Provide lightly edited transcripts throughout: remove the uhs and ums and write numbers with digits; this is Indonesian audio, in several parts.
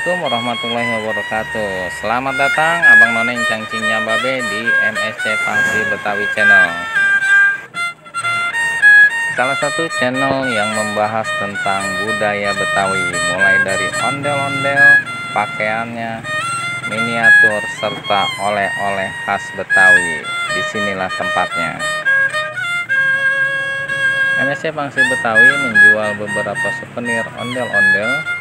Assalamualaikum warahmatullahi wabarakatuh. Selamat datang Abang Noneng Cangcingnya Babe di MSC Pangsi Betawi Channel. Salah satu channel yang membahas tentang budaya Betawi, mulai dari ondel-ondel, pakaiannya, miniatur, serta oleh-oleh khas Betawi. Disinilah tempatnya. MSC Pangsi Betawi menjual beberapa souvenir ondel-ondel,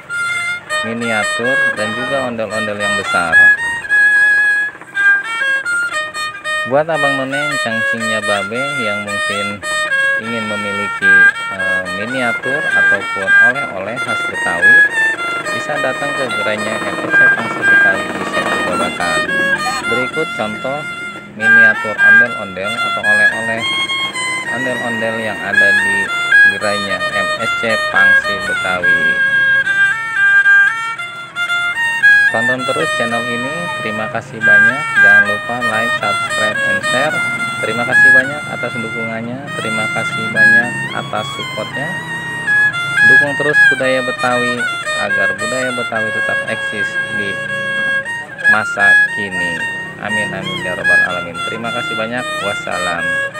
miniatur, dan juga ondel-ondel yang besar. Buat Abang Noneng Cangcingnya Babe yang mungkin ingin memiliki miniatur ataupun oleh-oleh khas Betawi, bisa datang ke gerainya MSC Pangsi Betawi di Setu Babakan. Berikut contoh miniatur ondel-ondel atau oleh-oleh ondel-ondel yang ada di gerainya MSC Pangsi Betawi. Tonton terus channel ini. Terima kasih banyak. Jangan lupa like, subscribe, and share. Terima kasih banyak atas dukungannya. Terima kasih banyak atas supportnya. Dukung terus budaya Betawi agar budaya Betawi tetap eksis di masa kini. Amin amin ya robbal alamin. Terima kasih banyak. Wassalam.